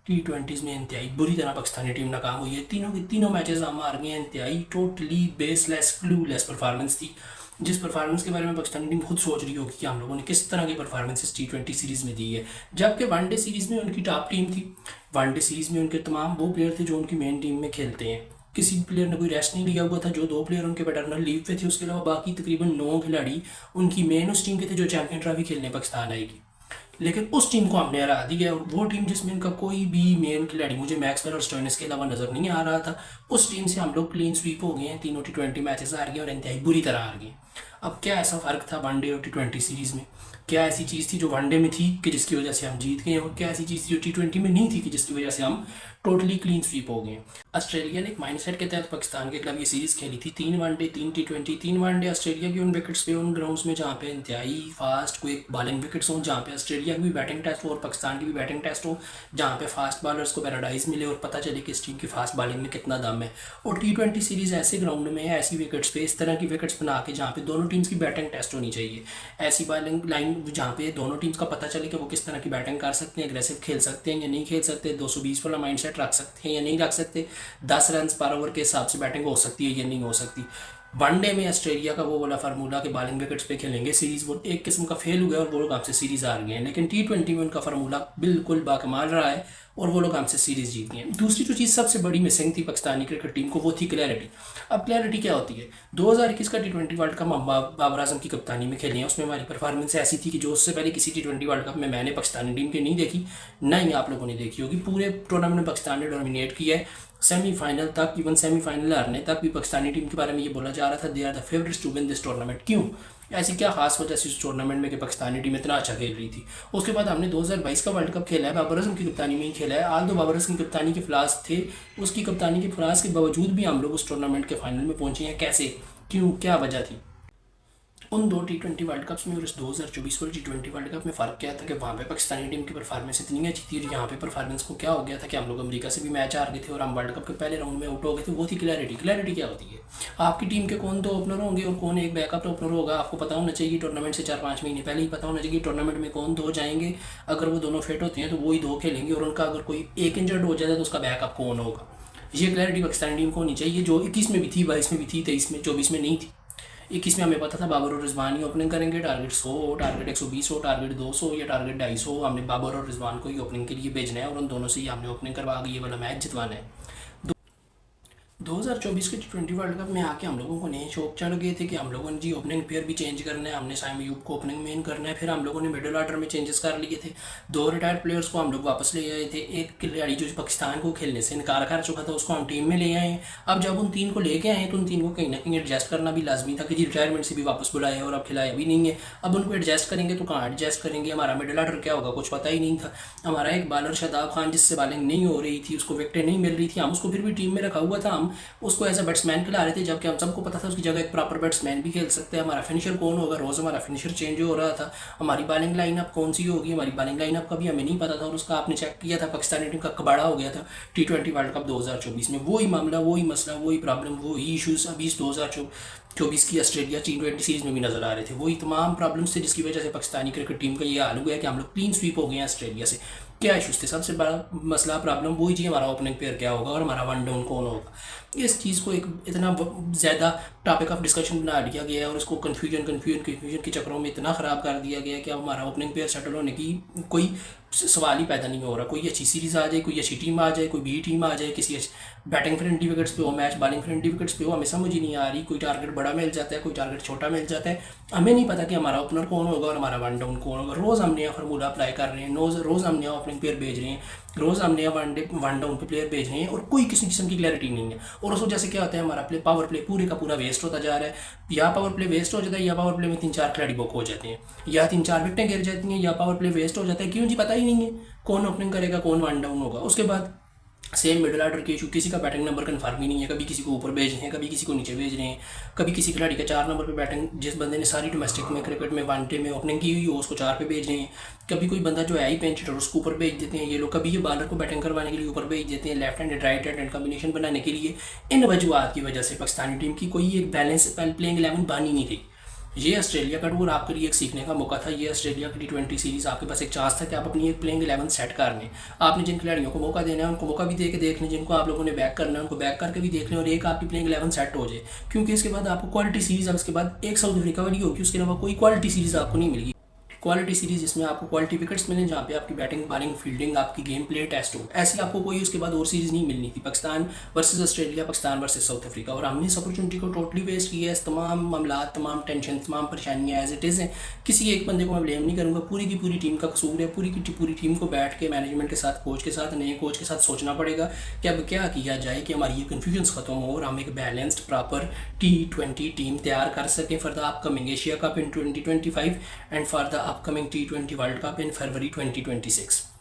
T20s में इंतहाई बुरी तरह पाकिस्तानी टीम नाकाम हुई है। तीनों के तीनों मैचेस हम हार गए हैं। इंतहाई टोटली बेसलेस क्लूलेस परफॉर्मेंस थी, जिस परफॉर्मेंस के बारे में पाकिस्तानी टीम खुद सोच रही होगी कि हम लोगों ने किस तरह की परफॉर्मेंस T20 सीरीज़ में दी है। जबकि वनडे सीरीज़ में उनकी टॉप टीम थी। वनडे सीरीज़ में उनके तमाम वो प्लेयर थे जो उनकी मेन टीम में खेलते हैं। किसी भी प्लेयर ने कोई रेस्ट नहीं लिया हुआ था। जो 2 प्लेयर उनके पैटर्नल लीव पे थे, उसके अलावा बाकी तकरीबन 9 खिलाड़ी उनकी मेन उस टीम के थे जो चैंपियन ट्रॉफी खेलने पाकिस्तान आएगी। लेकिन उस टीम को हमने हरा दिया, और वो टीम जिसमें इनका कोई भी मेन खिलाड़ी मुझे मैक्सवेल और स्टोइनिस के अलावा नजर नहीं आ रहा था, उस टीम से हम लोग क्लीन स्वीप हो गए हैं। तीनों T20 मैचेस हार गए और इंतहाई बुरी तरह हार गए। अब क्या ऐसा फ़र्क था वनडे और T20 सीरीज़ में? क्या ऐसी चीज़ थी जो वनडे में थी कि जिसकी वजह से हम जीत गए, और क्या ऐसी चीज़ थी जो T20 में नहीं थी कि जिसकी वजह से हम टोटली क्लीन स्वीप हो गए? ऑस्ट्रेलिया ने एक माइंडसेट के तहत पाकिस्तान के खिलाफ ये सीरीज़ खेली थी। 3 वनडे 3 T20। 3 वनडे ऑस्ट्रेलिया की उन विकेट्स पे, उन ग्राउंड्स में जहाँ पे इंतहाई फास्ट क्विक बॉलिंग विकेट्स हों, जहाँ पे ऑस्ट्रेलिया की भी बैटिंग टेस्ट हो और पाकिस्तान की भी बैटिंग टेस्ट हो, जहाँ पे फास्ट बॉलर्स को पैराडाइज मिले और पता चले कि इस टीम की फास्ट बॉलिंग में कितना दम है। और T20 सीरीज़ ऐसे ग्राउंड में है, ऐसी विकेट्स पे, इस तरह की विकेट्स बना के जहाँ पे दोनों टीम्स की बैटिंग टेस्ट होनी चाहिए। ऐसी बॉलिंग लाइन जहाँ पे दोनों टीम्स का पता चले कि वो किस तरह की बैटिंग कर सकते हैं, एग्रेसिव खेल सकते हैं या नहीं खेल सकते, 220 वाला माइंडसेट रख सकते हैं या नहीं रख सकते, 10 रन पर ओवर के हिसाब से बैटिंग हो सकती है या नहीं हो सकती। वनडे में ऑस्ट्रेलिया का वो वाला फार्मूला कि बॉलिंग विकेट्स पे खेलेंगे सीरीज़, वो एक किस्म का फेल हुआ और वो लोग हमसे सीरीज़ हार गए हैं। लेकिन T20 में उनका फार्मूला बिल्कुल बाकमाल रहा है और वो लोग हमसे सीरीज़ जीत गए हैं। दूसरी जो चीज़ सबसे बड़ी मिसिंग थी पाकिस्तानी क्रिकेट टीम को, वो थी क्लैरिटी। अब क्लैरिटी क्या होती है? 2021 का T20 वर्ल्ड कप हम बाबर आजम की कप्तानी में खेले हैं। उसमें हमारी परफॉर्मेंस ऐसी थी कि जो उससे पहले किसी T20 वर्ल्ड कप में मैंने पाकिस्तानी टीम की नहीं देखी, ना ही आप लोगों ने देखी होगी। पूरे टूर्नामेंट में पाकिस्तान ने डोमिनेट किया है। सेमीफाइनल तक, इवन सेमीफाइनल हारने तक भी पाकिस्तानी टीम के बारे में ये बोला जा रहा था, they are the favourites to win this tournament. क्यों? ऐसी क्या खास वजह से इस टूर्नामेंट में कि पाकिस्तानी टीम इतना अच्छा खेल रही थी? उसके बाद हमने 2022 का वर्ल्ड कप खेला है, बाबर आजम की कप्तानी में ही खेला है। आज तो बाबर आजम की कप्तानी के फ्लास थे, उसकी कप्तानी के फ्लास के बावजूद भी हम लोग उस टूर्नामेंट के फाइनल में पहुंचे हैं। कैसे? क्यों? क्या वजह थी? उन 2 T20 वर्ल्ड कप्स में और इस 2024 वाले T20 वर्ल्ड कप में फ़र्क क्या था कि वहाँ पे पाकिस्तानी टीम की परफॉर्मेंस इतनी अच्छी थी, और यहाँ पे परफॉर्मेंस को क्या हो गया था कि हम लोग अमेरिका से भी मैच हार गए थे और हम वर्ल्ड कप के पहले राउंड में आउट हो गए थे। वो थी क्लैरिटी। क्लैरिटी क्या होती है? आपकी टीम के कौन 2 ओपनर होंगे और कौन एक बैकअप ओपनर होगा, आपको पता होना चाहिए। टूर्नामेंट से 4-5 महीने पहले ही पता होना चाहिए टूर्नामेंट में कौन 2 जाएंगे। अगर वो दोनों फिट होते हैं तो वही 2 खेलेंगे, और उनका अगर कोई एक इंजर्ड हो जाता है तो उसका बैकअप कौन होगा। ये क्लैरिटी पाकिस्तानी टीम को होनी चाहिए, जो 21 में भी थी, 22 में भी थी, 23 में, 24 में नहीं थी। 21 में हमें पता था बाबर और रिजवान ही ओपनिंग करेंगे। टारगेट 100 हो, टारगेट 120 हो, टारगेट 200 या टारगेट 250 हो, हमने बाबर और रिजवान को ही ओपनिंग के लिए भेजना है और उन दोनों से ही हमने ओपनिंग करवा के ये वाला मैच जितवाना है। 2024 के T20 वर्ल्ड कप में आके हम लोगों को नए शौक चढ़ गए थे कि हम लोगों ने जी ओपनिंग पेयर भी चेंज करना है, हमने साइम अयूब को ओपनिंग मेन करना है। फिर हम लोगों ने मिडिल ऑर्डर में चेंजेस कर लिए थे। 2 रिटायर्ड प्लेयर्स को हम लोग वापस ले आए थे। एक खिलाड़ी जो पाकिस्तान को खेलने से इनकार कर चुका था, उसको हम टीम में ले आए। अब जब उन 3 को लेके आए तो उन 3 को कहीं ना कहीं एडजस्ट करना भी लाजमी था कि जी रिटायरमेंट से भी वापस बुलाया और अब खिलाया भी नहीं है। अब उनको एडजस्ट करेंगे तो कहाँ एडजस्ट करेंगे? हमारा मिडिल ऑर्डर क्या होगा कुछ पता ही नहीं था। हमारा एक बॉलर शादाब खान, जिससे बॉलिंग नहीं हो रही थी, उसको विकेटें नहीं मिल रही थी, हम उसको फिर भी टीम में रखा हुआ था। हम उसको एज अ बैट्समैन खिला रहे थे, जबकि हम सबको पता था उसकी जगह एक प्रॉपर बैट्समैन भी खेल सकते हैं। हमारा फिनिशर कौन होगा? रोज़ हमारा फिनिशर चेंज हो रहा था। हमारी बॉलिंग लाइनअप कौन सी होगी? हमारी बॉलिंग लाइनअप का भी हमें नहीं पता था, और उसका आपने चेक किया था, पाकिस्तानी टीम का कबाड़ा हो गया था T20 वर्ल्ड कप 2024 में। वही मामला, वही मसला, वही प्रॉब्लम, वही इशूज़ अभी इस 2024 की ऑस्ट्रेलिया T20 सीरीज़ में भी नजर आ रहे थे। वही तमाम प्रॉब्लम्स थे जिसकी वजह से पाकिस्तानी क्रिकेट टीम का ये हाल हो गया कि हम लोग क्लीन स्वीप हो गए हैं ऑस्ट्रेलिया से। क्या इशूज़ थे? सबसे बड़ा मसला, प्रॉब्लम वही जी, हमारा ओपनिंग पेयर क्या होगा और हमारा वन डाउन कौन होगा। इस चीज़ को एक इतना ज़्यादा टॉपिक ऑफ डिस्कशन बना दिया गया है और इसको कन्फ्यूजन के चक्करों में इतना ख़राब कर दिया गया है कि अब हमारा ओपनिंग पेयर सेटल होने की कोई सवाल ही पैदा नहीं हो रहा। कोई अच्छी सीरीज़ आ जाए, कोई अच्छी टीम आ जाए, कोई बी टीम आ जाए, किसी बैटिंग फ्रेंडली विकेट्स पे हो मैच, बॉलिंग फ्रेंडली विकेट्स पे हो, हमें समझ ही नहीं आ रही। कोई टारगेट बड़ा मिल जाता है, कोई टारगेट छोटा मिल जाता है। हमें नहीं पता कि हमारा ओपनर कौन होगा और हमारा वन डाउन कौन होगा। रोज़ हम नया फार्मूला अप्लाई कर रहे हैं, रोज़ हम नया ओपनिंग पेयर भेज रहे हैं, रोज़ हम नया वन डाउन पे प्लेयर भेज रहे हैं, और कोई किसी किस्म की क्लैरिटी नहीं है। और उस वजह से क्या होता है, हमारा पावर प्ले पूरे का पूरा वेस्ट होता जा रहा है। या पावर प्ले वेस्ट हो जाता है, या पावर प्ले में 3-4 खिलाड़ी बुक हो जाते हैं, या 3-4 विकेटें गिर जाती हैं, या पावर प्ले वेस्ट हो जाता है। क्यों जी? पता ही नहीं है कौन ओपनिंग करेगा, कौन वन डाउन होगा। उसके बाद सेम मिडिल ऑर्डर के इशू, किसी का बैटिंग नंबर कन्फर्म ही नहीं है। कभी किसी को ऊपर भेज रहे हैं, कभी किसी को नीचे भेज रहे हैं। कभी किसी खिलाड़ी का 4 नंबर पे बैटिंग, जिस बंदे ने सारी डोमेस्टिक में क्रिकेट में वनडे में ओपनिंग की हुई हो, उसको 4 पे भेज रहे हैं। कभी कोई बंदा जो है ही पेंच हिटर, उसको ऊपर भेज देते हैं ये लोग। कभी ये बॉलर को बैटिंग करवाने के लिए ऊपर भेज देते हैं, left hand right hand combination बनाने के लिए। इन वजूहत की वजह से पाकिस्तानी टीम की कोई एक बैलेंस प्लेइंग 11 बनी नहीं थी। ये ऑस्ट्रेलिया का टूर आपके लिए एक सीखने का मौका था। ये ऑस्ट्रेलिया की T20 सीरीज़ आपके पास एक चांस था कि आप अपनी एक प्लेइंग 11 सेट कर लें। आपने जिन खिलाड़ियों को मौका देना है उनको मौका भी दे के देख लें, जिनको आप लोगों ने बैक करना है उनको बैक करके भी देख लें, और एक आपकी प्लेइंग 11 सेट हो जाए, क्योंकि इसके बाद आपको क्वालिटी सीरीज़, अब इसके बाद एक साउथ अफ्रीका वाली होगी, उसके अलावा कोई क्वालिटी सीरीज़ आपको नहीं मिलेगी। क्वालिटी सीरीज जिसमें आपको क्वालिटी विकेट्स मिलें, जहाँ पे आपकी बैटिंग, बॉलिंग, फील्डिंग, आपकी गेम प्ले टेस्ट हो, ऐसी आपको कोई उसके बाद और सीरीज़ नहीं मिलनी थी। Pakistan versus Australia, Pakistan versus south Africa, और हमने इस अपॉर्चुनिटी को टोटली वेस्ट किया है। इस तमाम मामला, तमाम टेंशन, तमाम परेशानियाँ एज इट इज़ हैं। किसी एक बंदे को मैं ब्लेम नहीं करूँगा, पूरी की पूरी टीम का कसूर है। पूरी की पूरी टीम को बैठ के मैनेजमेंट के साथ, कोच के साथ, नए कोच के साथ सोचना पड़ेगा कि अब क्या किया जाए कि हमारी ये कन्फ्यूजन ख़त्म हो और हम एक बैलेंस्ड प्रॉपर T20 टीम तैयार कर सकें for the upcoming Asia cup in 2025 and for the upcoming T20 World Cup in February 2026.